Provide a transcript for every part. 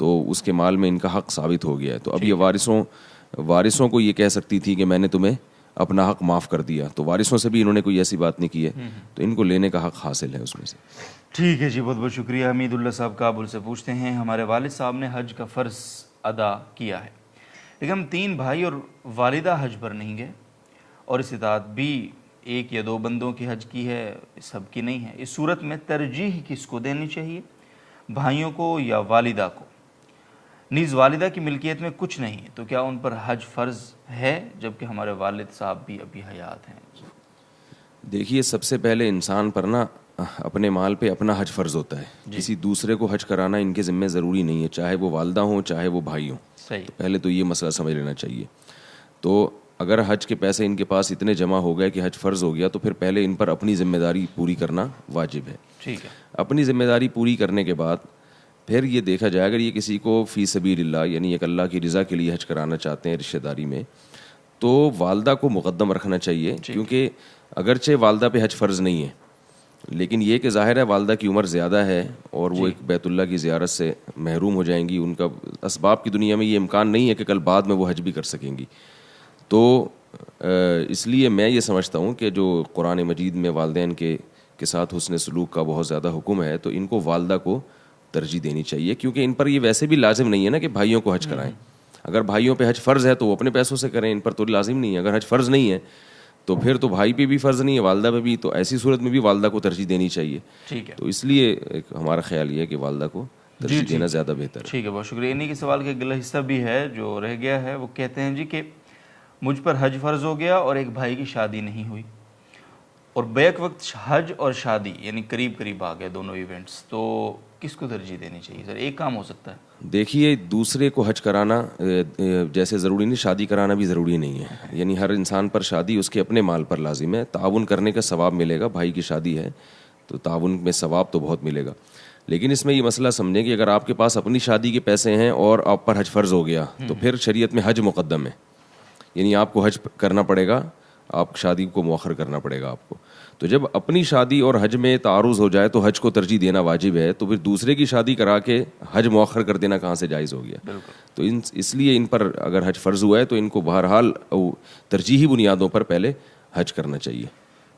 تو اس کے مال میں ان کا حق ثابت ہو گیا ہے. تو اب یہ وارثوں کو یہ کہہ سکتی تھی کہ میں نے تمہیں اپنا حق معاف کر دیا, تو وارثوں سے بھی انہوں نے کوئی ایسی بات نہیں کی ہے, تو ان کو لینے کا حق حاصل ہے اس میں سے. ٹھیک ہے جی, بہت بہت شکریہ. حمید اللہ صاحب کابل سے پوچھتے ہیں, ہمارے والد صاحب نے حج کا فرض ادا کیا ہے, لیکن ہم 3 بھائی اور والدہ حج پر نہیں گئے, اور استطاعت بھی 1 یا 2 بندوں کی حج کی ہے, سب کی نہیں ہے. اس صورت میں ترجیح کس کو دینی چاہیے, بھائیوں کو یا والدہ کو؟ نیز والدہ کی ملکیت میں کچھ نہیں ہے, تو کیا ان پر حج فرض ہے جبکہ ہمارے والد صاحب بھی ابھی حیات ہیں؟ دیکھیے, سب سے پہلے انسان پر نا اپنے مال پہ اپنا حج فرض ہوتا ہے. کسی دوسرے کو حج کرانا ان کے ذمہ ضروری نہیں ہے, چاہے وہ والدہ ہوں چاہے وہ بھائی ہوں. تو پہلے تو یہ مسئلہ سمجھ لینا چاہیے. تو اگر حج کے پیسے ان کے پاس اتنے جمع ہو گئے کہ حج فرض ہو گیا, تو پھر پہلے ان پر اپنی ذمہ داری پوری کرنا واجب ہے. ٹھیک ہے. اپنی ذمہ داری پوری کرنے کے بعد پھر یہ دیکھا جائے, اگر یہ کسی کو فی سبیل اللہ یعنی ایک اللہ کی رضا کے لیے حج کرانا چاہتے ہیں رشتہ داری میں, تو والدہ کو مقدم رکھنا چاہیے. کیونکہ اگرچہ والدہ پہ حج فرض نہیں ہے, لیکن یہ کہ ظاہر ہے والدہ کی عمر زیادہ ہے اور وہ ایک بیت اللہ کی زیارت سے محروم ہو جائیں گی. ان کا اسباب کی دنیا میں یہ امکان نہیں ہے کہ کل بعد میں وہ حج بھی کر سکیں گی. تو اس لیے میں یہ سمجھتا ہوں کہ جو قرآن مجید میں والدین کے ساتھ حسن سلوک کا بہت زیادہ حکم ہے, تو ان کو والدہ کو ترجیح دینی چاہیے. کیونکہ ان پر یہ ویسے بھی لازم نہیں ہے نا کہ بھائیوں کو حج کرائیں. اگر بھائیوں پہ حج فرض ہے تو وہ اپنے پیسوں سے کریں, ان پر تو لازم نہیں ہے. اگر حج فرض نہیں ہے تو پھر تو بھائی پہ بھی فرض نہیں ہے, والدہ پہ بھی, تو ایسی صورت میں بھی والدہ کو ترجیح دینی چاہیے. ٹھیک ہے. تو اس لیے ہمارا خیال یہ ہے کہ والدہ کو ترجیح دینا زیادہ بہتر ہے. ٹھیک ہے, بہت شکریہ. انہی کے سوال کا اگلا حصہ بھی ہے جو رہ گیا ہے. وہ کہتے ہیں جی کہ مجھ پر حج فرض ہو گیا اور ایک بھائی کی شادی نہیں ہوئی, اور بیک وقت حج اور شادی یعنی قریب قریب آ گئے دونوں ایونٹس, تو کس کو ترجیح دینی چاہیے سر؟ ایک کام ہو سکتا ہے. دیکھیے, دوسرے کو حج کرانا جیسے ضروری نہیں, شادی کرانا بھی ضروری نہیں ہے. یعنی ہر انسان پر شادی اس کے اپنے مال پر لازم ہے. تعاون کرنے کا ثواب ملے گا. بھائی کی شادی ہے تو تعاون میں ثواب تو بہت ملے گا. لیکن اس میں یہ مسئلہ سمجھیں کہ اگر آپ کے پاس اپنی شادی کے پیسے ہیں اور آپ پر حج فرض ہو گیا, تو پھر شریعت میں حج مقدم ہے. یعنی آپ کو حج کرنا پڑے گا, آپ شادی کو مؤخر کرنا پڑے گا آپ کو. تو جب اپنی شادی اور حج میں تعارض ہو جائے تو حج کو ترجیح دینا واجب ہے. تو پھر دوسرے کی شادی کرا کے حج مؤخر کر دینا کہاں سے جائز ہو گیا؟ تو اس لیے ان پر اگر حج فرض ہوا ہے تو ان کو بہرحال ترجیحی بنیادوں پر پہلے حج کرنا چاہیے.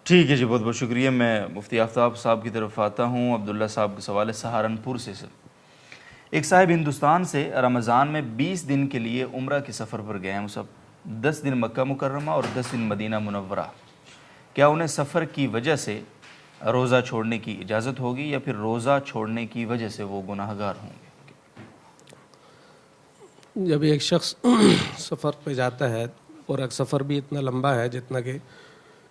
ٹھیک ہے جی, بہت بہت شکریہ. میں مفتی آفتاب صاحب کی طرف آتا ہوں. عبداللہ صاحب کا سوال ہے سہارنپور سے. سر, ایک صاحب ہندوستان سے رمضان میں 20 دن کے لیے عمرہ کے سفر پر گئے ہیں. وہ سب 10 دن مکہ مکرمہ اور 10 دن مدینہ منورہ. کیا انہیں سفر کی وجہ سے روزہ چھوڑنے کی اجازت ہوگی, یا پھر روزہ چھوڑنے کی وجہ سے وہ گناہ گار ہوں گے؟ جب ایک شخص سفر پہ جاتا ہے, اور ایک سفر بھی اتنا لمبا ہے جتنا کہ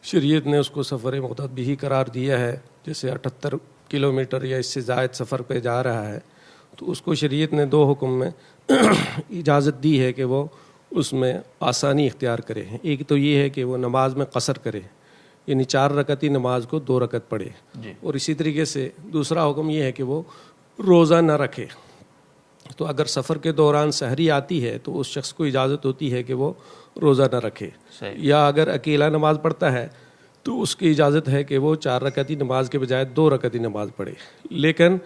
شریعت نے اس کو سفر متعدی بھی قرار دیا ہے, جیسے 78 کلومیٹر یا اس سے زائد سفر پہ جا رہا ہے, تو اس کو شریعت نے 2 حکم میں اجازت دی ہے کہ وہ اس میں آسانی اختیار کرے. ایک تو یہ ہے کہ وہ نماز میں قصر کرے, یعنی 4 رکعتی نماز کو 2 رکعت پڑھے. اور اسی طریقے سے دوسرا حکم یہ ہے کہ وہ روزہ نہ رکھے. تو اگر سفر کے دوران سحری آتی ہے تو اس شخص کو اجازت ہوتی ہے کہ وہ روزہ نہ رکھے. یا اگر اکیلا نماز پڑھتا ہے تو اس کی اجازت ہے کہ وہ 4 رکعتی نماز کے بجائے 2 رکعتی نماز پڑھے. لیکن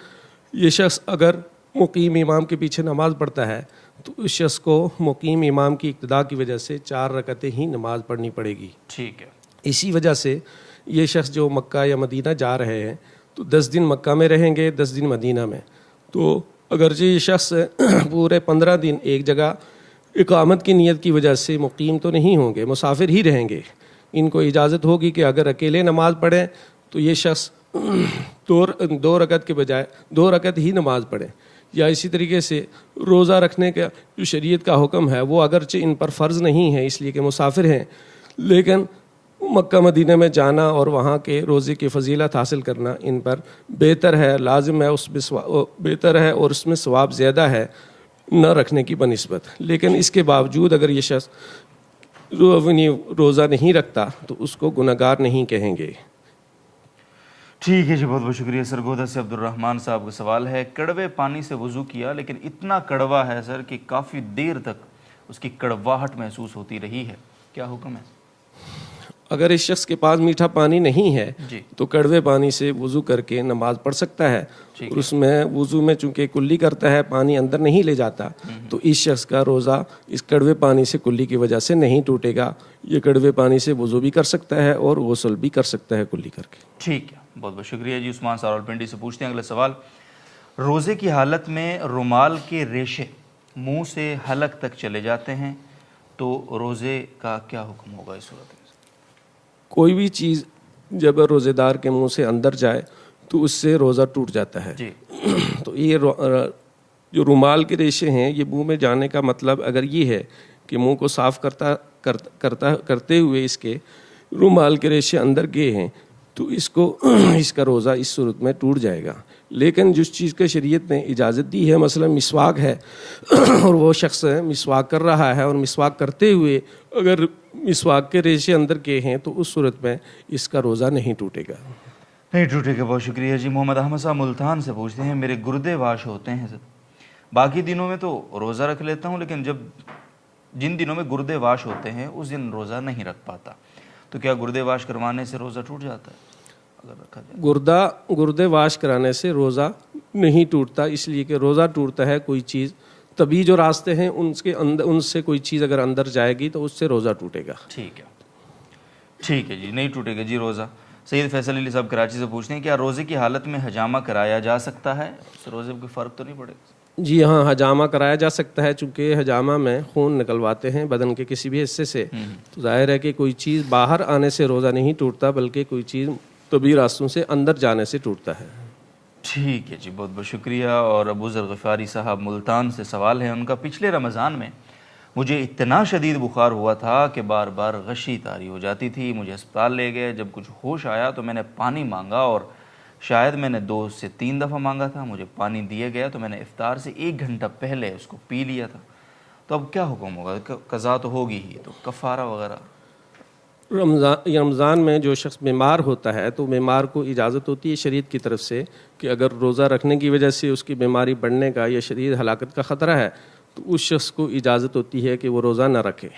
یہ شخص اگر مقیم امام کے پیچھے نماز پڑھتا ہے تو اس شخص کو مقیم امام کی اقتداء کی وجہ سے 4 رکعتیں ہی نماز پڑھنی پڑے گی. ٹھیک ہے. اسی وجہ سے یہ شخص جو مکہ یا مدینہ جا رہے ہیں تو 10 دن مکہ میں رہیں گے, 10 دن مدینہ میں. تو اگرچہ یہ شخص پورے 15 دن ایک جگہ اقامت کی نیت کی وجہ سے مقیم تو نہیں ہوں گے, مسافر ہی رہیں گے. ان کو اجازت ہوگی کہ اگر اکیلے نماز پڑھیں تو یہ شخص 2 رکعت کے بجائے 2 رکعت ہی نماز پڑھیں. یا اسی طریقے سے روزہ رکھنے کا جو شریعت کا حکم ہے وہ اگرچہ ان پر فرض نہیں ہے اس لیے کہ مسافر ہیں, لیکن مکہ مدینہ میں جانا اور وہاں کے روزے کی فضیلت حاصل کرنا ان پر بہتر ہے, لازم ہے, اس میں بہتر ہے اور اس میں ثواب زیادہ ہے نہ رکھنے کی بنسبت. لیکن اس کے باوجود اگر یہ شخص روزہ نہیں رکھتا تو اس کو گناہ گار نہیں کہیں گے. ٹھیک ہے جی, بہت بہت شکریہ. سرگودا سے عبد الرحمن صاحب کا سوال ہے, کڑوے پانی سے وضو کیا لیکن اتنا کڑوا ہے سر کہ کافی دیر تک اس کی کڑواہٹ محسوس ہوتی رہی ہے, کیا حکم ہے؟ اگر اس شخص کے پاس میٹھا پانی نہیں ہے جی تو کڑوے پانی سے وضو کر کے نماز پڑھ سکتا ہے، اور اس میں وضو میں چونکہ کلی کرتا ہے، پانی اندر نہیں لے جاتا، تو اس شخص کا روزہ اس کڑوے پانی سے کلی کی وجہ سے نہیں ٹوٹے گا۔ یہ کڑوے پانی سے وضو بھی کر سکتا ہے اور غسل بھی کر سکتا ہے کلی کر کے۔ ٹھیک ہے، بہت بہت شکریہ جی۔ عثمان سارول پنڈی سے پوچھتے ہیں اگلا سوال، روزے کی حالت میں رومال کے ریشے منہ سے حلق تک چلے جاتے ہیں تو روزے کا کیا حکم ہوگا اس صورت میں؟ کوئی بھی چیز جب روزے دار کے منہ سے اندر جائے تو اس سے روزہ ٹوٹ جاتا ہے۔ جی تو یہ جو رومال کے ریشے ہیں، یہ منہ میں جانے کا مطلب اگر یہ ہے کہ منہ کو صاف کرتے ہوئے اس کے رومال کے ریشے اندر گئے ہیں تو اس کا روزہ اس صورت میں ٹوٹ جائے گا۔ لیکن جس چیز کا شریعت نے اجازت دی ہے، مثلا مسواک ہے، اور وہ شخص مسواک کر رہا ہے اور مسواک کرتے ہوئے اگر مسواک کے ریشے اندر گئے ہیں تو اس صورت میں اس کا روزہ نہیں ٹوٹے گا۔ نہیں ٹوٹے گا، بہت شکریہ جی۔ محمد احمد صاحب ملتان سے پوچھتے ہیں، میرے گردے واش ہوتے ہیں سر، باقی دنوں میں تو روزہ رکھ لیتا ہوں، لیکن جن دنوں میں گردے واش ہوتے ہیں اس دن روزہ نہیں رکھ پاتا، تو کیا گردے واش کروانے سے روزہ ٹوٹ جاتا ہے اگر رکھا جائے؟ گردے واش کرانے سے روزہ نہیں ٹوٹتا، اس لیے کہ روزہ ٹوٹتا ہے کوئی چیز طبی جو راستے ہیں ان سے کوئی چیز اگر اندر جائے گی تو اس سے روزہ ٹوٹے گا۔ ٹھیک ہے جی، نہیں ٹوٹے گا جی روزہ۔ سید فیصل علی صاحب کراچی سے پوچھتے ہیں، کیا روزے کی حالت میں حجامہ کرایا جا سکتا ہے؟ اس سے روزے میں کوئی فرق تو نہیں پڑے گا؟ جی ہاں، حجامہ کرایا جا سکتا ہے، چونکہ حجامہ میں خون نکلواتے ہیں بدن کے کسی بھی حصے سے، تو ظاہر ہے کہ کوئی چیز باہر آنے سے روزہ نہیں ٹوٹتا، بلکہ کوئی چیز طبی راستوں سے اندر جانے سے ٹوٹتا ہے۔ ٹھیک ہے جی، بہت بہت شکریہ۔ اور ابو ذر غفاری صاحب ملتان سے سوال ہے ان کا، پچھلے رمضان میں مجھے اتنا شدید بخار ہوا تھا کہ بار بار غشی طاری ہو جاتی تھی، مجھے اسپتال لے گئے، جب کچھ ہوش آیا تو میں نے پانی مانگا، اور شاید میں نے 2 سے 3 دفعہ مانگا تھا، مجھے پانی دیا گیا تو میں نے افطار سے 1 گھنٹہ پہلے اس کو پی لیا تھا، تو اب کیا حکم ہوگا؟ قضا تو ہوگی ہی، تو کفارہ وغیرہ؟ رمضان میں جو شخص بیمار ہوتا ہے تو بیمار کو اجازت ہوتی ہے شریعت کی طرف سے کہ اگر روزہ رکھنے کی وجہ سے اس کی بیماری بڑھنے کا یا شدید ہلاکت کا خطرہ ہے تو اس شخص کو اجازت ہوتی ہے کہ وہ روزہ نہ رکھے۔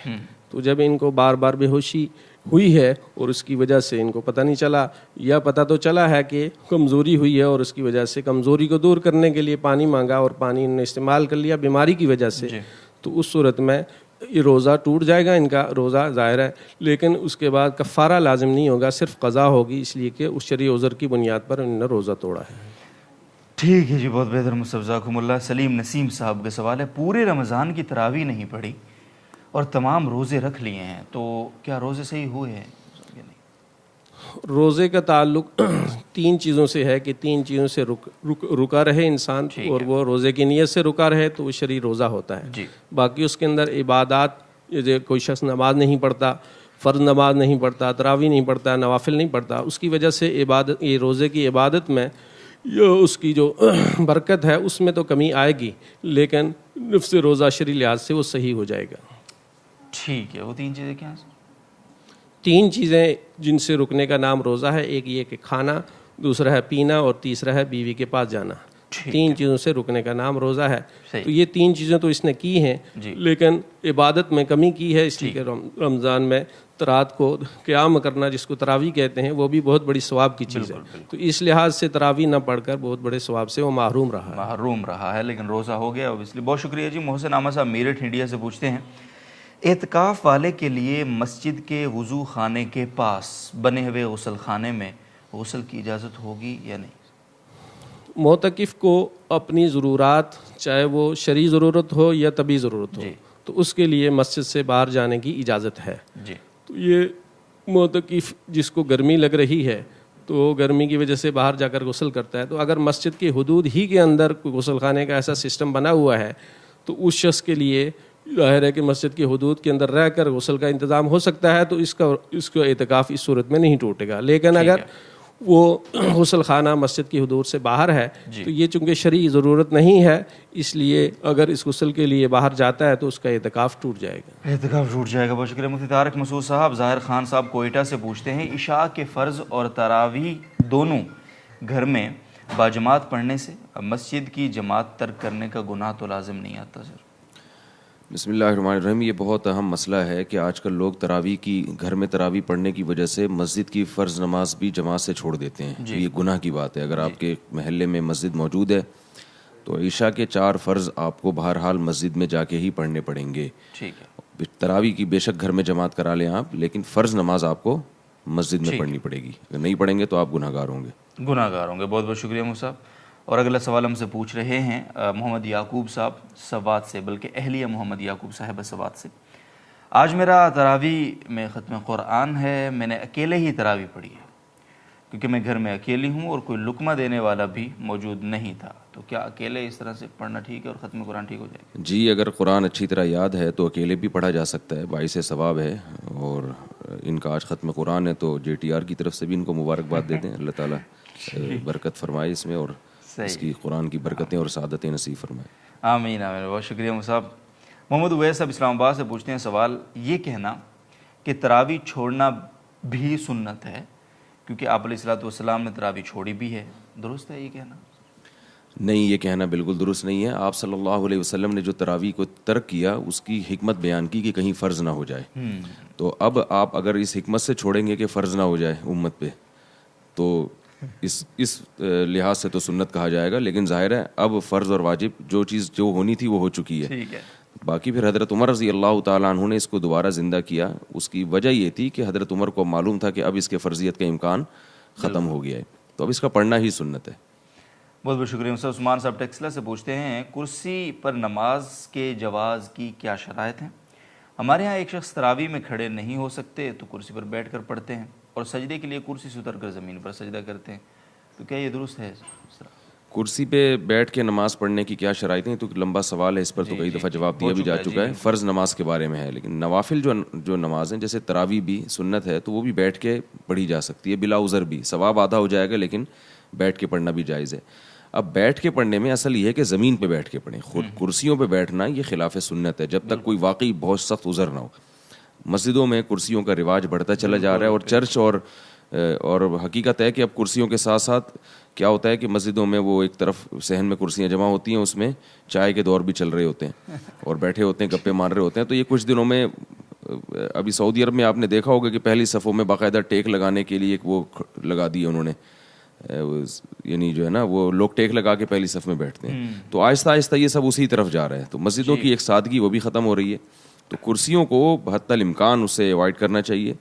تو جب ان کو بار بار بے ہوشی ہوئی ہے اور اس کی وجہ سے ان کو پتہ نہیں چلا، یا پتہ تو چلا ہے کہ کمزوری ہوئی ہے اور اس کی وجہ سے کمزوری کو دور کرنے کے لیے پانی مانگا اور پانی انہوں نے استعمال کر لیا بیماری کی وجہ سے، تو اس صورت میں یہ روزہ ٹوٹ جائے گا، ان کا روزہ ظاہر ہے، لیکن اس کے بعد کفارہ لازم نہیں ہوگا، صرف قضا ہوگی، اس لیے کہ اس شرعی عذر کی بنیاد پر انہوں نے روزہ توڑا ہے۔ ٹھیک ہے جی، بہت بہتر مستفزاکم اللہ۔ سلیم نسیم صاحب کا سوال ہے، پورے رمضان کی تراویح نہیں پڑھی اور تمام روزے رکھ لیے ہیں، تو کیا روزے صحیح ہوئے ہیں؟ روزے کا تعلق 3 چیزوں سے ہے کہ 3 چیزوں سے رکا رہے انسان، اور وہ روزے کی نیت سے رکا رہے تو وہ شرعی روزہ ہوتا ہے۔ باقی اس کے اندر عبادات، کوئی شخص نماز نہیں پڑھتا، فرض نماز نہیں پڑھتا، تراویح نہیں پڑھتا، نوافل نہیں پڑھتا، اس کی وجہ سے عبادت، یہ روزے کی عبادت میں اس کی جو برکت ہے اس میں تو کمی آئے گی، لیکن نفس روزہ شرعی لحاظ سے وہ صحیح ہو جائے گا۔ ٹھیک ہے، وہ 3 چیزیں کیا ہیں؟ 3 چیزیں جن سے رکنے کا نام روزہ ہے، ایک یہ کہ کھانا، دوسرا ہے پینا، اور تیسرا ہے بیوی کے پاس جانا۔ 3 چیزوں سے رکنے کا نام روزہ ہے۔ تو یہ 3 چیزیں تو اس نے کی ہیں، لیکن عبادت میں کمی کی ہے، اس لیے کہ رمضان میں رات کو قیام کرنا جس کو تراویح کہتے ہیں وہ بھی بہت بڑی ثواب کی چیز ہے، تو اس لحاظ سے تراویح نہ پڑھ کر بہت بڑے ثواب سے وہ محروم رہا ہے، لیکن روزہ ہو گیا اس لیے۔ بہت شکریہ جی۔ محسن احمد صاحب میرٹھ انڈیا سے پوچھتے ہیں، اعتکاف والے کے لیے مسجد کے وضو خانے کے پاس بنے ہوئے غسل خانے میں غسل کی اجازت ہوگی یا نہیں؟ معتکف کو اپنی ضرورات، چاہے وہ شرعی ضرورت ہو یا طبی ضرورت ہو، تو اس کے لیے مسجد سے باہر جانے کی اجازت ہے۔ تو یہ معتکف جس کو گرمی لگ رہی ہے تو گرمی کی وجہ سے باہر جا کر غسل کرتا ہے، تو اگر مسجد کی حدود ہی کے اندر کوئی غسل خانے کا ایسا سسٹم بنا ہوا ہے تو اس شخص کے لیے ظاہر ہے کہ مسجد کی حدود کے اندر رہ کر غسل کا انتظام ہو سکتا ہے، تو اس کا اعتکاف اس صورت میں نہیں ٹوٹے گا۔ لیکن اگر وہ غسل خانہ مسجد کی حدود سے باہر ہے تو یہ چونکہ شرعی ضرورت نہیں ہے، اس لیے اگر اس غسل کے لیے باہر جاتا ہے تو اس کا اعتکاف ٹوٹ جائے گا۔ بہت شکریہ مفتی طارق مسعود صاحب۔ ظاہر خان صاحب کوئٹہ سے پوچھتے ہیں، عشاء کے فرض اور تراویح دونوں گھر میں باجماعت پڑھنے سے مسجد کی جماعت ترک کرنے کا گناہ تو لازم نہیں آتا سر؟ بسم اللہ الرحمن الرحیم. یہ بہت اہم مسئلہ ہے کہ آج کل لوگ تراویح کی گھر میں تراویح پڑھنے کی وجہ سے مسجد کی فرض نماز بھی جماعت سے چھوڑ دیتے ہیں. یہ گناہ کی بات ہے. اگر آپ کے محلے میں مسجد موجود ہے تو عشاء کے 4 فرض آپ کو بہرحال مسجد میں جا کے ہی پڑھنے پڑیں گے. ٹھیک ہے. تراویح کی بے شک گھر میں جماعت کرا لیں آپ, لیکن فرض نماز آپ کو مسجد میں پڑھنی پڑے گی. اگر نہیں پڑھیں گے تو آپ گناہ گار ہوں گے. بہت بہت شکریہ مفتی صاحب. اور اگلا سوال ہم سے پوچھ رہے ہیں محمد یعقوب صاحب سوات سے, بلکہ اہلیہ محمد یعقوب صاحب سوات سے. آج میرا تراویح میں ختم قرآن ہے. میں نے اکیلے ہی تراویح پڑھی ہے کیونکہ میں گھر میں اکیلی ہوں اور کوئی لقمہ دینے والا بھی موجود نہیں تھا. تو کیا اکیلے اس طرح سے پڑھنا ٹھیک ہے اور ختم قرآن ٹھیک ہو جائے گا؟ جی, اگر قرآن اچھی طرح یاد ہے تو اکیلے بھی پڑھا جا سکتا ہے, باعث ثواب ہے. اور ان کا آج ختم قرآن ہے تو JTR کی طرف سے بھی ان کو مبارکباد دیتے ہیں. اللہ تعالیٰ برکت فرمائے اس میں اور اس کی قرآن کی برکتیں اور سعادتیں نصیب فرمائے. آمین آمین. بہت شکریہ صاحب. محمد اویس صاحب اسلام آباد سے پوچھتے ہیں سوال, یہ کہنا کہ تراویح چھوڑنا بھی سنت ہے کیونکہ آپ علیہ الصلوۃ والسلام نے تراویح چھوڑی بھی ہے, درست ہے یہ کہنا؟ نہیں, یہ کہنا بالکل درست نہیں ہے. آپ صلی اللہ علیہ وسلم نے جو تراویح کو ترک کیا اس کی حکمت بیان کی کہ کہیں فرض نہ ہو جائے. تو اب آپ اگر اس حکمت سے چھوڑیں گے کہ فرض نہ ہو جائے امت پہ تو اس لحاظ سے تو سنت کہا جائے گا, لیکن ظاہر ہے اب فرض اور واجب جو چیز جو ہونی تھی وہ ہو چکی ہے. باقی پھر حضرت عمر رضی اللہ تعالیٰ عنہ نے اس کو دوبارہ زندہ کیا. اس کی وجہ یہ تھی کہ حضرت عمر کو معلوم تھا کہ اب اس کے فرضیت کا امکان ختم ہو گیا ہے, تو اب اس کا پڑھنا ہی سنت ہے. بہت بہت شکریہ. عثمان صاحب ٹیکسلا سے پوچھتے ہیں کرسی پر نماز کے جواز کی کیا شرائط ہیں؟ ہمارے ہاں ایک شخص تراویح میں کھڑے نہیں ہو سکتے تو کرسی پر بیٹھ کر پڑھتے ہیں اور سجدے کے لیے کرسی سے اتر کر زمین پر سجدہ کرتے ہیں, تو کیا یہ درست ہے؟ کرسی پہ بیٹھ کے نماز پڑھنے کی کیا شرائط ہیں تو لمبا سوال ہے, اس پر تو کئی دفعہ جواب دیا بھی جا چکا ہے. فرض نماز کے بارے میں ہے, لیکن نوافل جو نماز ہیں جیسے تراویح بھی سنت ہے تو وہ بھی بیٹھ کے پڑھی جا سکتی ہے بلا عذر بھی. ثواب آدھا ہو جائے گا لیکن بیٹھ کے پڑھنا بھی جائز ہے. اب بیٹھ کے پڑھنے میں اصل یہ ہے کہ زمین پہ بیٹھ کے پڑھیں. خود کرسیوں پہ بیٹھنا یہ خلاف سنت ہے جب تک کوئی واقعی بہت سخت عذر نہ ہو. مسجدوں میں کرسیوں کا رواج بڑھتا چلا جا رہا ہے اور چرچ اور حقیقت ہے کہ اب کرسیوں کے ساتھ ساتھ کیا ہوتا ہے کہ مسجدوں میں وہ ایک طرف صحن میں کرسیاں جمع ہوتی ہیں, اس میں چائے کے دور بھی چل رہے ہوتے ہیں اور بیٹھے ہوتے ہیں, گپے مار رہے ہوتے ہیں. تو یہ کچھ دنوں میں ابھی سعودی عرب میں آپ نے دیکھا ہوگا کہ پہلی صفوں میں باقاعدہ ٹیک لگانے کے لیے ایک وہ لگا دی انہوں نے, یعنی جو ہے نا وہ لوگ ٹیک لگا کے پہلی صف میں بیٹھتے ہیں. تو آہستہ آہستہ یہ سب اسی طرف جا رہا ہے. تو مسجدوں کی ایک سادگی وہ بھی ختم ہو رہی ہے. تو کرسیوں کو بحتی الامکان اسے اوائڈ کرنا چاہیے.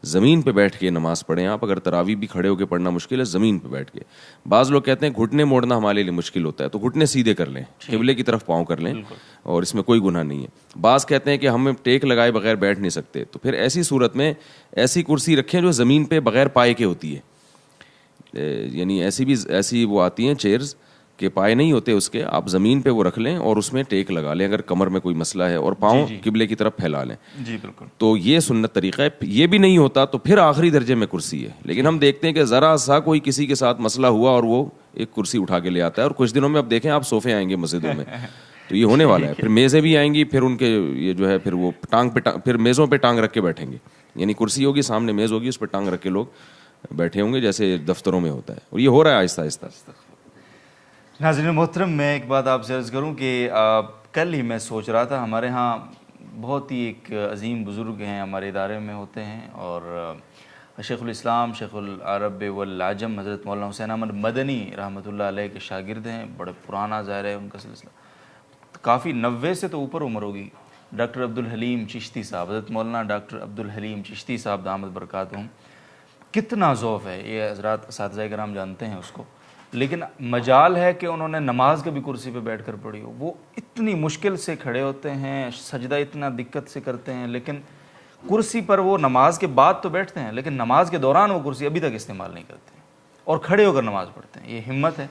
زمین پہ بیٹھ کے نماز پڑھیں آپ. اگر تراویح بھی کھڑے ہو کے پڑھنا مشکل ہے, زمین پہ بیٹھ کے. بعض لوگ کہتے ہیں گھٹنے موڑنا ہمارے لیے مشکل ہوتا ہے, تو گھٹنے سیدھے کر لیں, قبلے کی طرف پاؤں کر لیں, اور اس میں کوئی گناہ نہیں ہے. بعض کہتے ہیں کہ ہم ٹیک لگائے بغیر بیٹھ نہیں سکتے, تو پھر ایسی صورت میں ایسی کرسی رکھیں جو زمین پہ بغیر پائے کے ہوتی ہے. یعنی ایسی وہ آتی ہیں چیئرز کہ پائے نہیں ہوتے اس کے, آپ زمین پہ وہ رکھ لیں اور اس میں ٹیک لگا لیں اگر کمر میں کوئی مسئلہ ہے, اور پاؤں قبلے کی طرف پھیلا لیں. جی بالکل. تو یہ سنت طریقہ ہے. یہ بھی نہیں ہوتا تو پھر آخری درجے میں کرسی ہے. لیکن ہم دیکھتے ہیں کہ ذرا سا کوئی کسی کے ساتھ مسئلہ ہوا اور وہ ایک کرسی اٹھا کے لے آتا ہے, اور کچھ دنوں میں اب دیکھیں آپ صوفے آئیں گے مسجدوں میں, تو یہ ہونے والا ہے. پھر میزیں بھی آئیں گی, پھر ان کے یہ جو ہے پھر وہ ٹانگ پہ پھر میزوں پہ ٹانگ رکھ کے بیٹھیں گے. یعنی کرسی ہوگی, سامنے میز ہوگی, اس پہ ٹانگ رکھ کے لوگ بیٹھے ہوں گے جیسے دفتروں میں ہوتا ہے, اور یہ ہو رہا ہے آہستہ آہستہ. ناظرین محترم, میں ایک بات آپ سے عرض کروں کہ کل ہی میں سوچ رہا تھا, ہمارے ہاں بہت ہی ایک عظیم بزرگ ہیں ہمارے ادارے میں ہوتے ہیں, اور شیخ الاسلام شیخ العرب والعجم حضرت مولانا حسین احمد مدنی رحمۃ اللہ علیہ کے شاگرد ہیں. بڑے پرانا ظاہر ہے ان کا سلسلہ, کافی 90 سے تو اوپر عمر ہوگی. ڈاکٹر عبدالحلیم چشتی صاحب, حضرت مولانا ڈاکٹر عبدالحلیم چشتی صاحب دامت برکاتہم. کتنا ذوف ہے, یہ حضرات اساتذہ کرام جانتے ہیں اس کو, لیکن مجال ہے کہ انہوں نے نماز کبھی کرسی پہ بیٹھ کر پڑھی ہو. وہ اتنی مشکل سے کھڑے ہوتے ہیں, سجدہ اتنا دقت سے کرتے ہیں, لیکن کرسی پر وہ نماز کے بعد تو بیٹھتے ہیں لیکن نماز کے دوران وہ کرسی ابھی تک استعمال نہیں کرتے اور کھڑے ہو کر نماز پڑھتے ہیں. یہ ہمت ہے.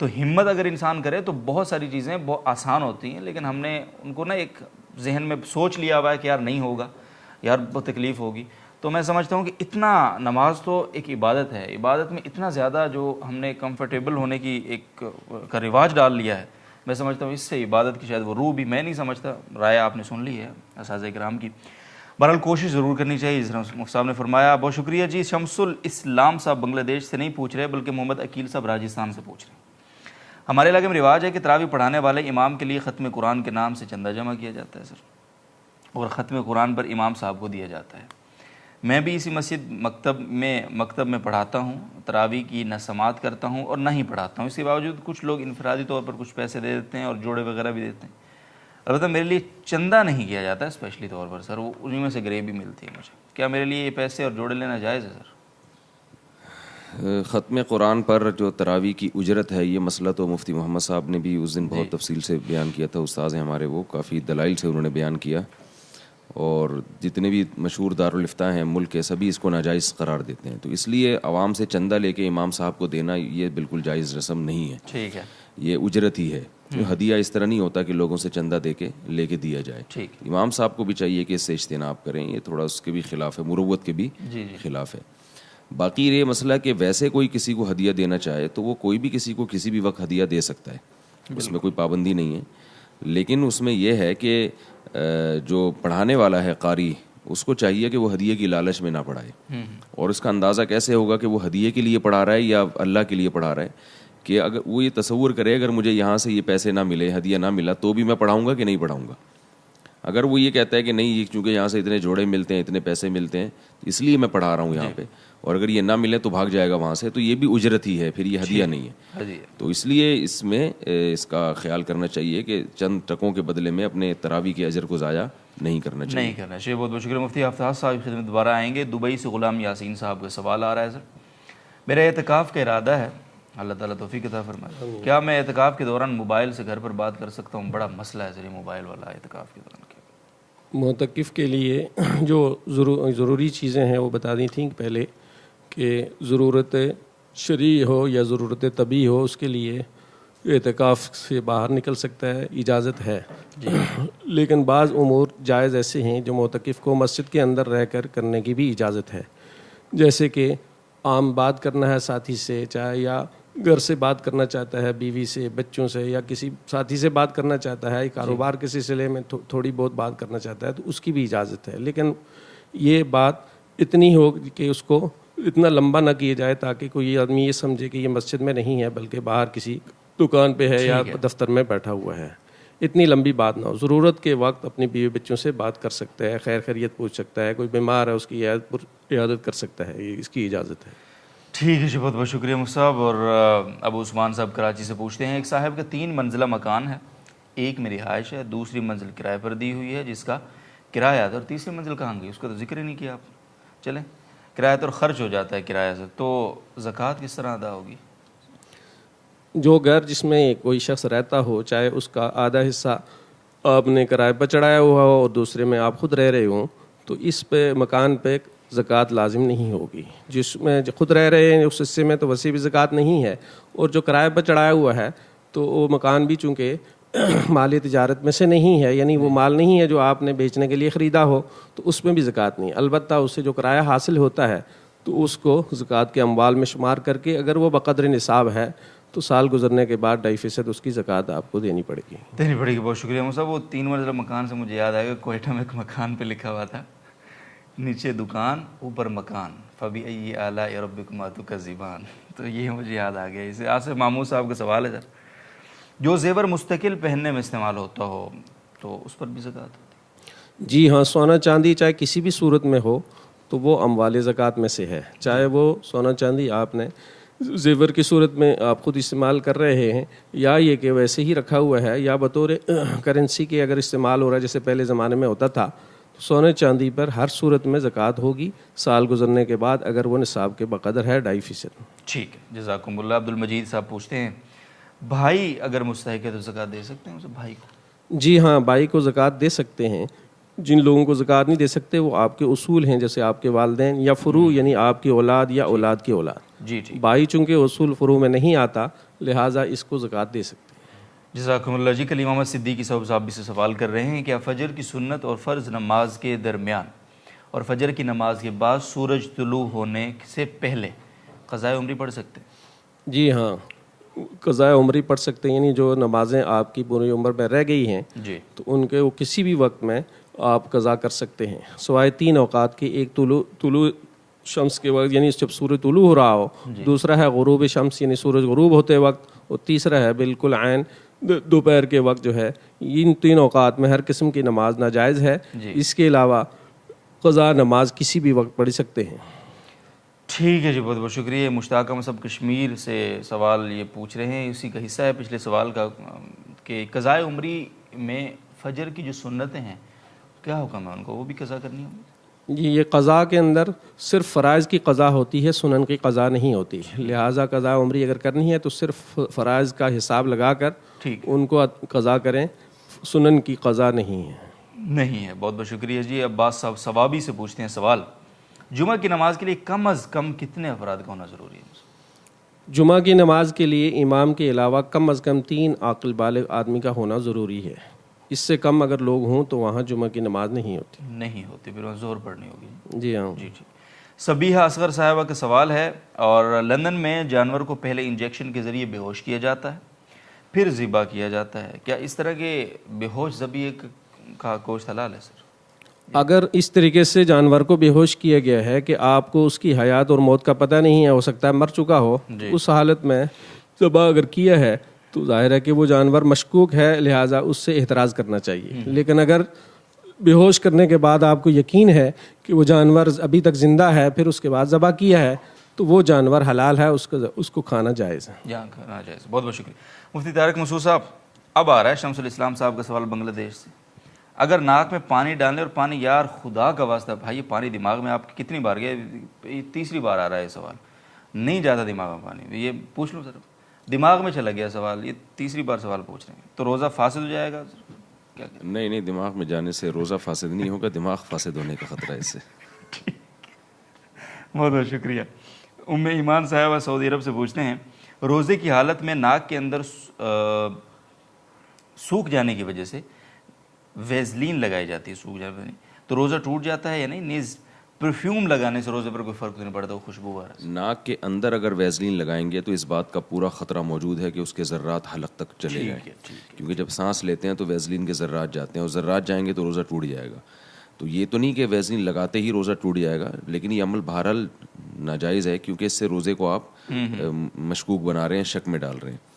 تو ہمت اگر انسان کرے تو بہت ساری چیزیں بہت آسان ہوتی ہیں, لیکن ہم نے ان کو نا ایک ذہن میں سوچ لیا ہوا ہے کہ یار نہیں ہوگا, یار بہت تکلیف ہوگی. تو میں سمجھتا ہوں کہ اتنا نماز تو ایک عبادت ہے, عبادت میں اتنا زیادہ جو ہم نے کمفرٹیبل ہونے کی ایک کا رواج ڈال لیا ہے, میں سمجھتا ہوں اس سے عبادت کی شاید وہ روح بھی, میں نہیں سمجھتا, رائے آپ نے سن لی ہے اساتذہ کرام کی. بہرحال کوشش ضرور کرنی چاہیے جس طرح مفتی صاحب نے فرمایا. بہت شکریہ جی. شمس الاسلام صاحب بنگلہ دیش سے نہیں پوچھ رہے بلکہ محمد عقیل صاحب راجستھان سے پوچھ رہے ہیں. ہمارے علاقے میں رواج ہے کہ تراویح پڑھانے والے امام کے لیے ختم قرآن کے نام سے چندہ جمع کیا جاتا ہے سر، اور ختم قرآن پر امام صاحب کو دیا جاتا ہے۔ میں بھی اسی مکتب میں پڑھاتا ہوں، تراویح کی نہ سماعت کرتا ہوں اور نہ ہی پڑھاتا ہوں۔ اس کے باوجود کچھ لوگ انفرادی طور پر کچھ پیسے دے دیتے ہیں اور جوڑے وغیرہ بھی دیتے ہیں۔ البتہ میرے لیے چندہ نہیں کیا جاتا اسپیشلی طور پر سر، وہ انہیں میں سے گریوی ملتی ہے مجھے۔ کیا میرے لیے یہ پیسے اور جوڑے لینا جائز ہے سر؟ ختم قرآن پر جو تراویح کی اجرت ہے، یہ مسئلہ تو مفتی محمد صاحب نے بھی اس دن بہت تفصیل سے بیان کیا تھا۔ استاذ ہیں ہمارے، وہ کافی دلائل سے انہوں نے بیان کیا، اور جتنے بھی مشہور دارالافتاء ہیں ملک کے، سبھی اس کو ناجائز قرار دیتے ہیں۔ تو اس لیے عوام سے چندہ لے کے امام صاحب کو دینا یہ بالکل جائز رسم نہیں ہے، ٹھیک ہے، یہ اجرت ہی ہے۔ ہدیہ اس طرح نہیں ہوتا کہ لوگوں سے چندہ دے کے لے کے دیا جائے۔ ٹھیک، امام صاحب کو بھی چاہیے کہ اس سے اجتناب کریں، یہ تھوڑا اس کے بھی خلاف ہے، مروت کے بھی خلاف ہے۔ باقی یہ مسئلہ کہ ویسے کوئی کسی کو ہدیہ دینا چاہے تو وہ کوئی بھی کسی کو کسی بھی وقت ہدیہ دے سکتا ہے، اس میں کوئی پابندی نہیں ہے، لیکن اس میں یہ ہے کہ جو پڑھانے والا ہے قاری، اس کو چاہیے کہ وہ ہدیے کی لالچ میں نہ پڑھائے۔ اور اس کا اندازہ کیسے ہوگا کہ وہ ہدیے کے لیے پڑھا رہا ہے یا اللہ کے لیے پڑھا رہا ہے؟ کہ اگر وہ یہ تصور کرے اگر مجھے یہاں سے یہ پیسے نہ ملے، ہدیہ نہ ملا، تو بھی میں پڑھاؤں گا کہ نہیں پڑھاؤں گا؟ اگر وہ یہ کہتا ہے کہ نہیں، چونکہ یہاں سے اتنے جوڑے ملتے ہیں، اتنے پیسے ملتے ہیں، اس لیے میں پڑھا رہا ہوں یہاں پہ، اور اگر یہ نہ ملے تو بھاگ جائے گا وہاں سے، تو یہ بھی اجرت ہی ہے، پھر یہ ہدیہ نہیں ہے۔ تو اس لیے اس میں اس کا خیال کرنا چاہیے کہ چند ٹکوں کے بدلے میں اپنے تراویح کے اجر کو ضائع نہیں کرنا چاہیے۔ نہیں کرنا چاہیے۔ بہت بہت شکریہ مفتی آفتاب صاحب، خدمت دوبارہ آئیں گے۔ دبئی سے غلام یاسین صاحب کا سوال آ رہا ہے سر، میرا اعتکاف کا ارادہ ہے، اللہ تعالیٰ توفیق عطا فرمائے، کیا میں اعتکاف کے دوران موبائل سے گھر پر بات کر سکتا ہوں؟ بڑا مسئلہ ہے سر یہ موبائل والا اعتکاف کے دوران۔ معتکف کے لیے جو ضروری چیزیں ہیں وہ بتا دی تھیں پہلے، کہ ضرورت شرعی ہو یا ضرورت طبی ہو، اس کے لیے اعتکاف سے باہر نکل سکتا ہے، اجازت ہے۔ لیکن بعض امور جائز ایسے ہیں جو معتکف کو مسجد کے اندر رہ کر کرنے کی بھی اجازت ہے، جیسے کہ عام بات کرنا ہے ساتھی سے، چاہے یا گھر سے بات کرنا چاہتا ہے، بیوی سے، بچوں سے، یا کسی ساتھی سے بات کرنا چاہتا ہے، کاروبار کے سلسلے میں تھوڑی بہت بات کرنا چاہتا ہے، تو اس کی بھی اجازت ہے۔ لیکن یہ بات اتنی ہو کہ اس کو اتنا لمبا نہ کیا جائے تاکہ کوئی آدمی یہ سمجھے کہ یہ مسجد میں نہیں ہے بلکہ باہر کسی دکان پہ ہے یا دفتر میں بیٹھا ہوا ہے۔ اتنی لمبی بات نہ ہو، ضرورت کے وقت اپنی بیوی بچوں سے بات کر سکتا ہے، خیر خیریت پوچھ سکتا ہے، کوئی بیمار ہے اس کی عیادت کر سکتا ہے، اس کی اجازت ہے۔ ٹھیک ہے جی، بہت بہت شکریہ مفتی صاحب۔ اور ابو عثمان صاحب کراچی سے پوچھتے ہیں، ایک صاحب کا 3 منزلہ مکان ہے، ایک میں رہائش ہے، دوسری منزل کرائے پر دی ہوئی ہے جس کا کرایہ ہے، اور تیسری منزل کہاں گئی؟ اس کا تو ذکر ہی نہیں کیا آپ نے۔ چلیں، کرایہ تو خرچ ہو جاتا ہے کرایہ سے، تو زکوٰۃ کس طرح ادا ہوگی؟ جو گھر جس میں کوئی شخص رہتا ہو، چاہے اس کا آدھا حصہ آپ نے کرائے پر چڑھایا ہوا ہو اور دوسرے میں آپ خود رہ رہے ہوں، تو اس پہ مکان پہ زکوٰۃ لازم نہیں ہوگی۔ جس میں خود رہ رہے ہیں اس حصے میں تو ویسے بھی زکوٰۃ نہیں ہے، اور جو کرائے پر چڑھایا ہوا ہے تو وہ مکان بھی چونکہ مالی تجارت میں سے نہیں ہے، یعنی وہ مال نہیں ہے جو آپ نے بیچنے کے لیے خریدا ہو، تو اس میں بھی زکوٰۃ نہیں۔ البتہ اس سے جو کرایہ حاصل ہوتا ہے تو اس کو زکوٰۃ کے اموال میں شمار کر کے، اگر وہ بقدر نصاب ہے تو سال گزرنے کے بعد 2.5% اس کی زکوٰۃ آپ کو دینی پڑے گی۔ بہت شکریہ مفتی صاحب۔ وہ 3 منزلہ مکان سے مجھے یاد آئے گا، کوئٹہ میں ایک مکان پہ لکھا ہوا تھا، نیچے دکان اوپر مکان، فبأي آلاء ربكما تكذبان، تو یہ مجھے یاد آ گیا۔ اسے آصف محمود صاحب کا سوال ہے سر، جو زیور مستقل پہننے میں استعمال ہوتا ہو تو اس پر بھی زکوٰۃ ہوتی؟ جی ہاں، سونا چاندی چاہے کسی بھی صورت میں ہو تو وہ اموال زکوٰۃ میں سے ہے، چاہے وہ سونا چاندی آپ نے زیور کی صورت میں آپ خود استعمال کر رہے ہیں، یا یہ کہ ویسے ہی رکھا ہوا ہے، یا بطور کرنسی کے اگر استعمال ہو رہا ہے جیسے پہلے زمانے میں ہوتا تھا، تو سونے چاندی پر ہر صورت میں زکوٰۃ ہوگی سال گزرنے کے بعد، اگر وہ نصاب کے بقدر ہے 2.5%۔ ٹھیک ہے، جزاکم اللہ۔ عبد المجید صاحب پوچھتے ہیں، بھائی اگر مستحق ہے تو زکوٰۃ دے سکتے ہیں اسے بھائی کو؟ جی ہاں، بھائی کو زکوٰۃ دے سکتے ہیں۔ جن لوگوں کو زکوٰۃ نہیں دے سکتے وہ آپ کے اصول ہیں، جیسے آپ کے والدین یا فروع، یعنی آپ کی اولاد یا اولاد کی اولاد۔ جی ٹھیک، بھائی چونکہ اصول فروع میں نہیں آتا لہٰذا اس کو زکوٰۃ دے سکتے ہیں۔ جزاکم اللہ جی۔ کل امام صدیقی صاحب بھی سے سوال کر رہے ہیں کہ فجر کی سنت اور فرض نماز کے درمیان اور فجر کی نماز کے بعد سورج طلوع ہونے سے پہلے قضاء عمری پڑھ سکتے ہیں؟ جی ہاں، قضاء عمری پڑھ سکتے ہیں، یعنی جو نمازیں آپ کی پوری عمر میں رہ گئی ہیں جی، تو ان کے وہ کسی بھی وقت میں آپ قضا کر سکتے ہیں، سوائے 3 اوقات کی۔ ایک طلوع شمس کے وقت، یعنی جب سورج طلوع ہو رہا ہو، دوسرا ہے غروب شمس، یعنی سورج غروب ہوتے وقت، اور تیسرا ہے بالکل عین دوپہر کے وقت جو ہے. ان 3 اوقات میں ہر قسم کی نماز ناجائز ہے. اس کے علاوہ قضا نماز کسی بھی وقت پڑھ سکتے ہیں. ٹھیک ہے جی، بہت بہت شکریہ. مشتاق مصعب کشمیر سے سوال یہ پوچھ رہے ہیں، اسی کا حصہ ہے پچھلے سوال کا، کہ قضاء عمری میں فجر کی جو سنتیں ہیں کیا حکم ہے ان کو، وہ بھی قضا کرنی ہوگی؟ جی، یہ قضا کے اندر صرف فرائض کی قضا ہوتی ہے، سنن کی قضا نہیں ہوتی. لہٰذا قضاء عمری اگر کرنی ہے تو صرف فرائض کا حساب لگا کر ان کو قضا کریں، سنن کی قضا نہیں ہے. نہیں ہے. بہت بہت شکریہ جی. عباس صاحب ثوابی سے پوچھتے ہیں سوال، جمعہ کی نماز کے لیے کم از کم کتنے افراد کا ہونا ضروری ہے؟ جمعہ کی نماز کے لیے امام کے علاوہ کم از کم 3 عاقل بالغ آدمی کا ہونا ضروری ہے. اس سے کم اگر لوگ ہوں تو وہاں جمعہ کی نماز نہیں ہوتی، پھر وہاں زور پڑھنی ہوگی. جی ہاں. جی. صبیحہ اصغر صاحبہ کا سوال ہے، اور لندن میں جانور کو پہلے انجیکشن کے ذریعے بے ہوش کیا جاتا ہے پھر ذبح کیا جاتا ہے، کیا اس طرح کے بے ہوش ذبیحہ کا گوشت حلال ہے سر؟ اگر اس طریقے سے جانور کو بے ہوش کیا گیا ہے کہ آپ کو اس کی حیات اور موت کا پتہ نہیں ہے، ہو سکتا ہے مر چکا ہو، اس حالت میں ذبح اگر کیا ہے تو ظاہر ہے کہ وہ جانور مشکوک ہے، لہٰذا اس سے احتراز کرنا چاہیے. لیکن اگر بے ہوش کرنے کے بعد آپ کو یقین ہے کہ وہ جانور ابھی تک زندہ ہے، پھر اس کے بعد ذبح کیا ہے، تو وہ جانور حلال ہے، اس کو کھانا جائز ہے. کھانا جائز. بہت بہت شکریہ. مفتی طارق مسعود صاحب، اب آ رہا ہے شمس الاسلام صاحب کا سوال بنگلہ دیش سے. اگر ناک میں پانی ڈالنے، اور پانی یار خدا کا واسطہ بھائی، یہ پانی دماغ میں آپ کتنی بار گیا؟ یہ 3ری بار آ رہا ہے یہ سوال، نہیں جاتا دماغ میں پانی. یہ پوچھ لوں سر، دماغ میں چلا گیا سوال، یہ 3ری بار سوال پوچھ رہے ہیں، تو روزہ فاسد ہو جائے گا کیا؟ نہیں، دماغ میں جانے سے روزہ فاسد نہیں ہوگا، دماغ فاسد ہونے کا خطرہ ہے اس سے. بہت بہت شکریہ. ام ایمان صاحبہ سعودی عرب سے پوچھتے ہیں، روزے کی حالت میں ناک کے اندر سوکھ جانے کی وجہ سے ویزلین لگائی جاتی ہے، سوکھ جانے تو روزہ ٹوٹ جاتا ہے یا نہیں؟ نیز پرفیوم لگانے سے روزے پر کوئی فرق نہیں پڑتا، وہ خوشبو آ رہا ہے. ناک کے اندر اگر ویزلین لگائیں گے تو اس بات کا پورا خطرہ موجود ہے کہ اس کے ذرات حلق تک چلے جائیں، کیونکہ جب سانس لیتے ہیں تو ویزلین کے ذرات جاتے ہیں، اور ذرات جائیں گے تو روزہ ٹوٹ جائے گا. تو یہ تو نہیں کہ ویزلین لگاتے ہی روزہ ٹوٹ جائے گا، لیکن یہ عمل بہرحال ناجائز ہے، کیونکہ اس سے روزے کو آپ مشکوک بنا رہے ہیں، شک میں ڈال رہے ہیں.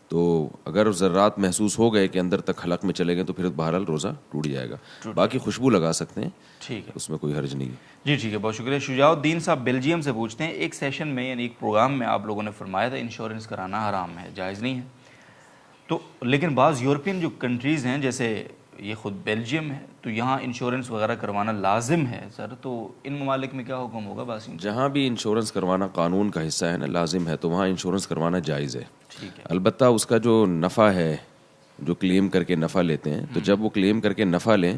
تو اگر ذرات محسوس ہو گئے کہ اندر تک حلق میں چلے گئے تو پھر بہرحال روزہ ٹوٹ جائے گا. باقی خوشبو لگا سکتے ہیں، ٹھیک ہے، اس میں کوئی حرج نہیں ہے. جی ٹھیک ہے، بہت شکریہ. شجاع الدین صاحب بیلجیم سے پوچھتے ہیں، ایک سیشن میں یعنی ایک پروگرام میں آپ لوگوں نے فرمایا تھا انشورنس کرانا حرام ہے، جائز نہیں ہے، تو لیکن بعض یورپین جو کنٹریز ہیں جیسے یہ خود بیلجیم ہے، تو یہاں انشورنس وغیرہ کروانا لازم ہے سر، تو ان ممالک میں کیا حکم ہوگا باسم؟ جہاں بھی انشورنس کروانا قانون کا حصہ ہے نا، لازم ہے، تو وہاں انشورنس کروانا جائز ہے. ٹھیک ہے. البتہ اس کا جو نفع ہے، جو کلیم کر کے نفع لیتے ہیں، تو جب وہ کلیم کر کے نفع لیں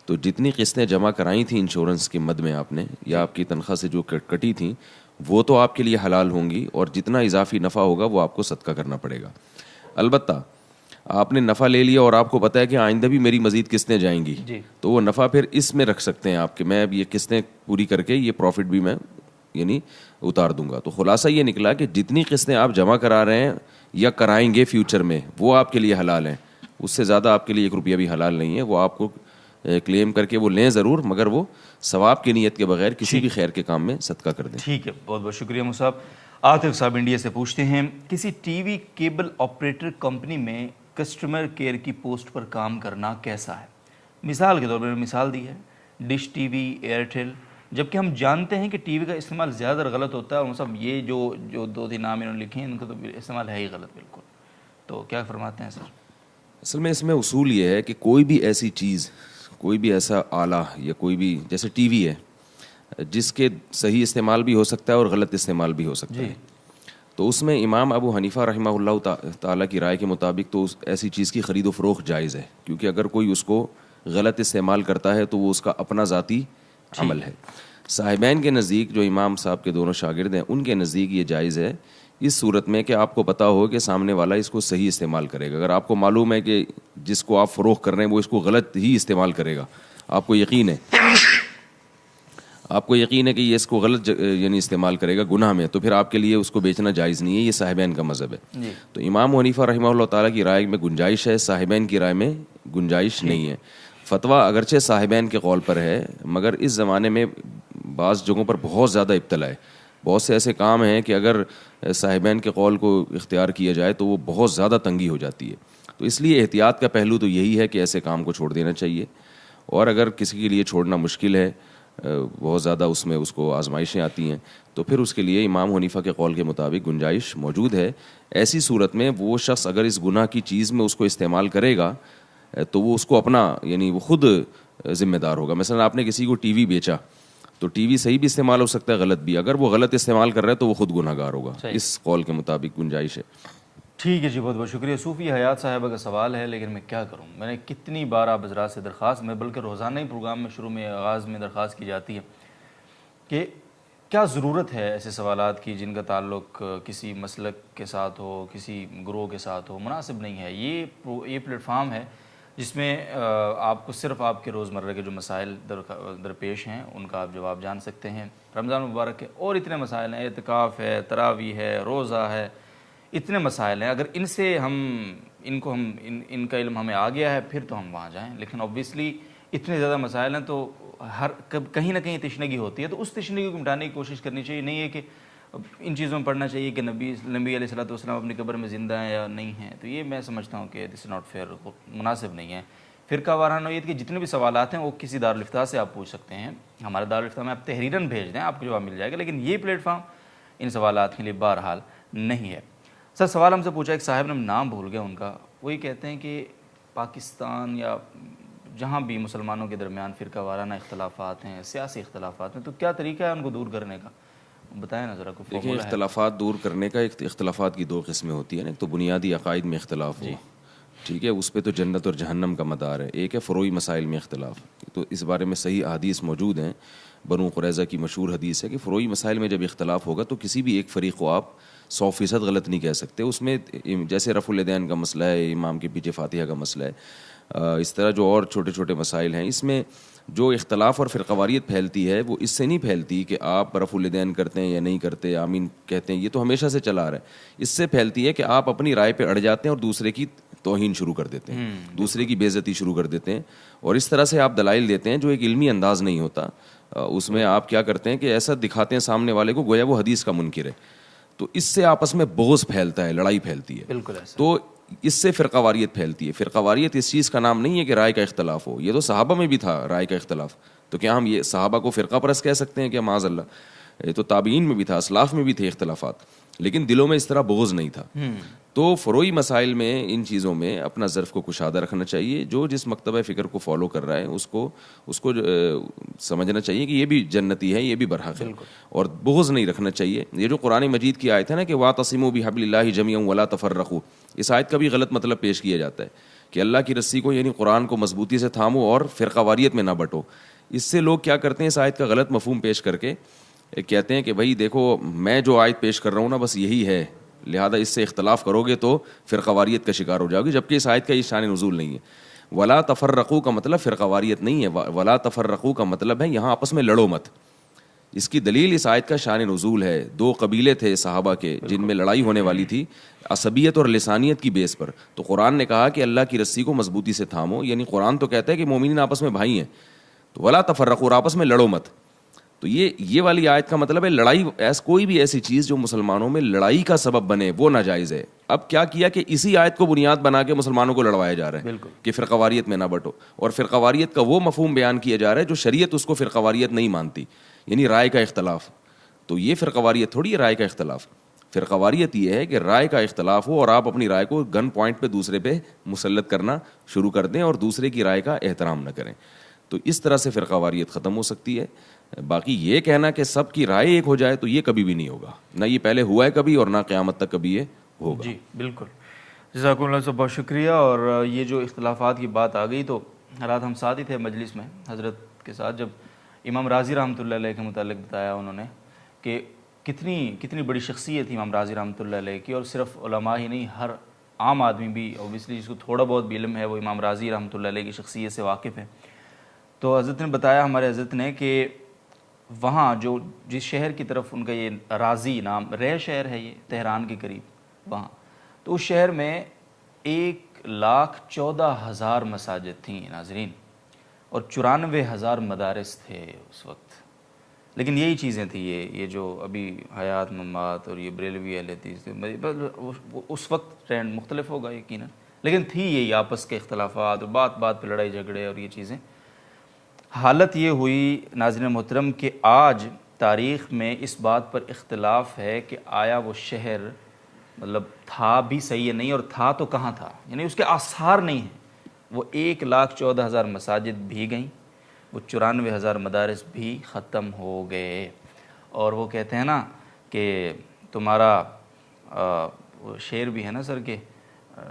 تو جتنی قسطیں جمع کرائی تھیں انشورنس کے مد میں آپ نے، یا آپ کی تنخواہ سے جو کٹی تھیں، وہ تو آپ کے لیے حلال ہوں گی، اور جتنا اضافی نفع ہوگا وہ آپ کو صدقہ کرنا پڑے گا. البتہ آپ نے نفع لے لیا اور آپ کو پتہ ہے کہ آئندہ بھی میری مزید قسطیں جائیں گی، تو وہ نفع پھر اس میں رکھ سکتے ہیں آپ کہ میں اب یہ قسطیں پوری کر کے یہ پروفٹ بھی میں یعنی اتار دوں گا. تو خلاصہ یہ نکلا کہ جتنی قسطیں آپ جمع کرا رہے ہیں یا کرائیں گے فیوچر میں، وہ آپ کے لیے حلال ہیں. اس سے زیادہ آپ کے لیے 1 روپیہ بھی حلال نہیں ہے. وہ آپ کو کلیم کر کے وہ لیں ضرور، مگر وہ ثواب کی نیت کے بغیر کسی بھی خیر کے کام میں صدقہ کر دیں. ٹھیک ہے، بہت بہت شکریہ مصعب. عاطف صاحب انڈیا سے پوچھتے ہیں، کسی T V cable operator company میں کسٹمر کیئر کی پوسٹ پر کام کرنا کیسا ہے؟ مثال کے طور پر مثال دی ہے ڈش ٹی وی، ایئرٹیل، جبکہ ہم جانتے ہیں کہ ٹی وی کا استعمال زیادہ غلط ہوتا ہے، اور مصعب یہ جو 2-3 نام انہوں نے لکھے ہیں ان کا تو استعمال ہے ہی غلط بالکل، تو کیا فرماتے ہیں سر؟ اصل میں اس میں اصول یہ ہے کہ کوئی بھی ایسی چیز، کوئی بھی ایسا آلہ یا کوئی بھی جیسے ٹی وی ہے جس کے صحیح استعمال بھی ہو سکتا ہے اور غلط استعمال بھی ہو سکتا ہے، تو اس میں امام ابو حنیفہ رحمہ اللہ تعالیٰ کی رائے کے مطابق تو ایسی چیز کی خرید و فروخت جائز ہے، کیونکہ اگر کوئی اس کو غلط استعمال کرتا ہے تو وہ اس کا اپنا ذاتی عمل ہے. صاحبین کے نزدیک، جو امام صاحب کے دونوں شاگرد ہیں، ان کے نزدیک یہ جائز ہے اس صورت میں کہ آپ کو پتہ ہو کہ سامنے والا اس کو صحیح استعمال کرے گا. اگر آپ کو معلوم ہے کہ جس کو آپ فروخت کر رہے ہیں وہ اس کو غلط ہی استعمال کرے گا، آپ کو یقین ہے کہ یہ اس کو غلط یعنی استعمال کرے گا گناہ میں، تو پھر آپ کے لیے اس کو بیچنا جائز نہیں ہے. یہ صاحبین کا مذہب ہے. تو امام حنیفہ رحمہ اللہ تعالیٰ کی رائے میں گنجائش ہے، صاحبین کی رائے میں گنجائش نہیں ہے. فتویٰ اگرچہ صاحبین کے قول پر ہے، مگر اس زمانے میں بعض جگہوں پر بہت زیادہ ابتلا ہے. بہت سے ایسے کام ہیں کہ اگر صاحبین کے قول کو اختیار کیا جائے تو وہ بہت زیادہ تنگی ہو جاتی ہے. تو اس لیے احتیاط کا پہلو تو یہی ہے کہ ایسے کام کو چھوڑ دینا چاہیے. اور اگر کسی کے لیے چھوڑنا مشکل ہے, بہت زیادہ اس میں اس کو آزمائشیں آتی ہیں, تو پھر اس کے لیے امام حنیفہ کے قول کے مطابق گنجائش موجود ہے. ایسی صورت میں وہ شخص اگر اس گناہ کی چیز میں اس کو استعمال کرے گا تو وہ اس کو اپنا یعنی وہ خود ذمہ دار ہوگا. مثلا آپ نے کسی کو ٹی وی بیچا تو ٹی وی صحیح بھی استعمال ہو سکتا ہے, غلط بھی. اگر وہ غلط استعمال کر رہا ہے تو وہ خود گناہ گار ہوگا. اس قول کے مطابق گنجائش ہے. ٹھیک ہے جی, بہت بہت شکریہ. صوفی حیات صاحبہ کا سوال ہے, لیکن میں کیا کروں, میں نے کتنی بار آپ حضرات سے درخواست میں, بلکہ روزانہ ہی پروگرام میں شروع میں آغاز میں درخواست کی جاتی ہے کہ کیا ضرورت ہے ایسے سوالات کی جن کا تعلق کسی مسلک کے ساتھ ہو, کسی گروہ کے ساتھ ہو. مناسب نہیں ہے. یہ پلیٹ فارم ہے جس میں آپ کو صرف آپ کے روزمرہ کے جو مسائل درپیش ہیں ان کا آپ جواب جان سکتے ہیں. رمضان مبارک ہے اور اتنے مسائل ہیں, اعتکاف ہے, تراویح ہے, روزہ ہے, اتنے مسائل ہیں. اگر ان کا علم ہمیں آ گیا ہے پھر تو ہم وہاں جائیں, لیکن اوبویسلی اتنے زیادہ مسائل ہیں تو کہیں نہ کہیں تشنگی ہوتی ہے. تو اس تشنگی کو مٹانے کی کوشش کرنی چاہیے. نہیں ہے کہ ان چیزوں میں پڑھنا چاہیے کہ نبی علیہ الصلوۃ والسلام اپنی قبر میں زندہ ہیں یا نہیں ہیں. تو یہ میں سمجھتا ہوں کہ دس از ناٹ فیئر, مناسب نہیں ہے. فرقہ وارانہ نوعیت کے جتنے بھی سوالات ہیں وہ کسی دارالفتہ سے آپ پوچھ سکتے ہیں. ہمارے دارالفتہ میں آپ تحریراً بھیج دیں, آپ کو جواب مل جائے گا. لیکن یہ پلیٹ فارم ان سوالات کے لیے بہرحال نہیں ہے. سر سوال ہم سے پوچھا ایک صاحب نے, نام بھول گیا ان کا, وہی کہتے ہیں کہ پاکستان یا جہاں بھی مسلمانوں کے درمیان فرقہ وارانہ اختلافات ہیں, سیاسی اختلافات ہیں, تو کیا طریقہ ہے ان کو دور کرنے کا, بتائیں نا ذرا. کوئی دیکھیں, اختلافات دور کرنے کا اختلافات کی دو قسمیں ہوتی ہیں. ایک تو بنیادی عقائد میں اختلاف ہو, ٹھیک ہے, اس پہ تو جنت اور جہنم کا مدار ہے. ایک ہے فروعی مسائل میں اختلاف. تو اس بارے میں صحیح احادیث موجود ہیں. بنو قریظہ کی مشہور حدیث ہے کہ فروعی مسائل میں جب اختلاف ہوگا تو کسی بھی ایک فریق کو آپ 100% غلط نہیں کہہ سکتے. اس میں جیسے رفع الیدین کا مسئلہ ہے, امام کے پیچھے فاتحہ کا مسئلہ ہے, اس طرح جو اور چھوٹے چھوٹے مسائل ہیں, اس میں جو اختلاف اور فرقواریت پھیلتی ہے وہ اس سے نہیں پھیلتی کہ آپ رفع الیدین کرتے ہیں یا نہیں کرتے, آمین کہتے ہیں, یہ تو ہمیشہ سے چلا آ رہا ہے. اس سے پھیلتی ہے کہ آپ اپنی رائے پہ اڑ جاتے ہیں اور دوسرے کی توہین شروع کر دیتے ہیں, دوسرے کی بے عزتی شروع کر دیتے ہیں, اور اس طرح سے آپ دلائل دیتے ہیں جو ایک علمی انداز نہیں ہوتا. اس میں آپ کیا کرتے ہیں کہ ایسا دکھاتے ہیں سامنے والے کو گویا وہ حدیث کا منکر ہے. تو اس سے آپس میں بغض پھیلتا ہے, لڑائی پھیلتی ہے. بالکل ایسا. تو اس سے فرقہ واریت پھیلتی ہے. فرقہ واریت اس چیز کا نام نہیں ہے کہ رائے کا اختلاف ہو. یہ تو صحابہ میں بھی تھا رائے کا اختلاف. تو کیا ہم یہ صحابہ کو فرقہ پرست کہہ سکتے ہیں کہ معاذ اللہ؟ یہ تو تابعین میں بھی تھا, اسلاف میں بھی تھے اختلافات, لیکن دلوں میں اس طرح بغض نہیں تھا. تو فروعی مسائل میں ان چیزوں میں اپنا ظرف کو کشادہ رکھنا چاہیے. جو جس مکتبہ فکر کو فالو کر رہا ہے اس کو سمجھنا چاہیے کہ یہ بھی جنتی ہے, یہ بھی برحق ہے, اور بغض نہیں رکھنا چاہیے. یہ جو قرآن مجید کی آیت ہے نا کہ واعتصموا بحبل اللہ جميعا ولا تفرقوا, اس آیت کا بھی غلط مطلب پیش کیا جاتا ہے کہ اللہ کی رسی کو یعنی قرآن کو مضبوطی سے تھامو اور فرقہ واریت میں نہ بٹو. اس سے لوگ کیا کرتے ہیں, اس آیت کا غلط مفہوم پیش کر کے کہتے ہیں کہ بھائی دیکھو میں جو آیت پیش کر رہا ہوں نا بس یہی ہے, لہذا اس سے اختلاف کرو گے تو فرقہ واریت کا شکار ہو جاؤ گے, جبکہ اس آیت کا یہ شان نزول نہیں ہے. ولا تفرقوا کا مطلب فرقہ واریت نہیں ہے. ولا تفرقوا کا مطلب ہے یہاں آپس میں لڑو مت. اس کی دلیل اس آیت کا شان نزول ہے. 2 قبیلے تھے صحابہ کے جن میں لڑائی ہونے والی تھی عصبیت اور لسانیت کی بیس پر. تو قرآن نے کہا کہ اللہ کی رسی کو مضبوطی سے تھامو, یعنی قرآن تو کہتا ہے کہ مومنین آپس میں بھائی ہیں, تو ولا تفرقوا, آپس میں لڑو مت. تو یہ والی آیت کا مطلب ہے لڑائی, کوئی بھی ایسی چیز جو مسلمانوں میں لڑائی کا سبب بنے وہ ناجائز ہے. اب کیا کیا کہ اسی آیت کو بنیاد بنا کے مسلمانوں کو لڑوایا جا رہا ہے کہ فرقہ واریت میں نہ بٹو, اور فرقہ واریت کا وہ مفہوم بیان کیا جا رہا ہے جو شریعت اس کو فرقہ واریت نہیں مانتی, یعنی رائے کا اختلاف. تو یہ فرقہ واریت تھوڑی ہے رائے کا اختلاف. فرقہ واریت یہ ہے کہ رائے کا اختلاف ہو اور آپ اپنی رائے کو گن پوائنٹ پہ دوسرے پہ مسلط کرنا شروع کر دیں اور دوسرے کی رائے کا احترام نہ کریں. تو اس طرح سے فرقہ واریت ختم ہو سکتی ہے. باقی یہ کہنا کہ سب کی رائے ایک ہو جائے تو یہ کبھی بھی نہیں ہوگا, نہ یہ پہلے ہوا ہے کبھی اور نہ قیامت تک کبھی یہ ہوگا. جی بالکل, جزاکم اللہ سے بہت شکریہ. اور یہ جو اختلافات کی بات آ گئی تو رات ہم ساتھ ہی تھے مجلس میں حضرت کے ساتھ, جب امام رازی رحمۃ اللہ علیہ کے متعلق بتایا انہوں نے کہ کتنی بڑی شخصیت تھی امام رازی رحمۃ اللہ علیہ کی, اور صرف علماء ہی نہیں ہر عام آدمی بھی اوبیسلی جس کو تھوڑا بہت بھی علم ہے وہ امام رازی رحمۃ اللہ علیہ کی شخصیت سے واقف ہے. تو حضرت نے بتایا, ہمارے حضرت نے, کہ وہاں جس شہر کی طرف ان کا یہ رازی نام رہ شہر ہے, یہ تہران کے قریب وہاں, تو اس شہر میں 1,14,000 مساجد تھیں ناظرین, اور 94,000 مدارس تھے اس وقت. لیکن یہی چیزیں تھیں یہ جو ابھی حیات ممات اور یہ بریلوی اہل حدیث اس وقت ٹرینڈ مختلف ہوگا یقیناً، لیکن تھی یہی آپس کے اختلافات اور بات بات پہ لڑائی جھگڑے اور یہ چیزیں۔ حالت یہ ہوئی ناظرین محترم کہ آج تاریخ میں اس بات پر اختلاف ہے کہ آیا وہ شہر مطلب تھا بھی صحیح ہے نہیں، اور تھا تو کہاں تھا، یعنی اس کے آثار نہیں ہیں۔ وہ 1,14,000 مساجد بھی گئیں، وہ 94,000 مدارس بھی ختم ہو گئے، اور وہ کہتے ہیں نا کہ تمہارا وہ شعر بھی ہے نا سر کہ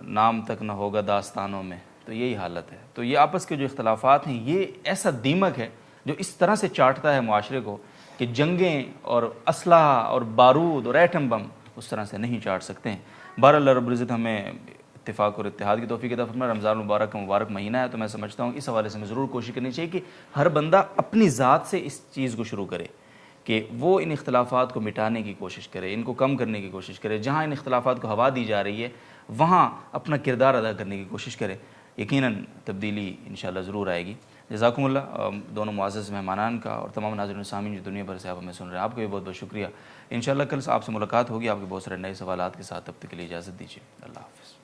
نام تک نہ ہوگا داستانوں میں، تو یہی حالت ہے۔ تو یہ آپس کے جو اختلافات ہیں یہ ایسا دیمک ہے جو اس طرح سے چاٹتا ہے معاشرے کو کہ جنگیں اور اسلحہ اور بارود اور ایٹم بم اس طرح سے نہیں چاٹ سکتے ہیں۔ بہرحال اللہ رب العزت ہمیں اتفاق اور اتحاد کی توفیق عطا فرمائے۔ رمضان المبارک کا مبارک مہینہ ہے، تو میں سمجھتا ہوں اس حوالے سے ہمیں ضرور کوشش کرنی چاہیے کہ ہر بندہ اپنی ذات سے اس چیز کو شروع کرے کہ وہ ان اختلافات کو مٹانے کی کوشش کرے، ان کو کم کرنے کی کوشش کرے، جہاں ان اختلافات کو ہوا دی جا رہی ہے وہاں اپنا کردار ادا کرنے کی کوشش کرے، یقیناً تبدیلی انشاءاللہ ضرور آئے گی۔ جزاکم اللہ دونوں معزز مہمانان کا اور تمام ناظرین سامعین جو دنیا بھر سے آپ ہمیں سن رہے ہیں، آپ کا بھی بہت بہت شکریہ۔ انشاءاللہ کل آپ سے ملاقات ہوگی آپ کے بہت سارے نئے سوالات کے ساتھ، تب تک کے لیے اجازت دیجیے، اللہ حافظ۔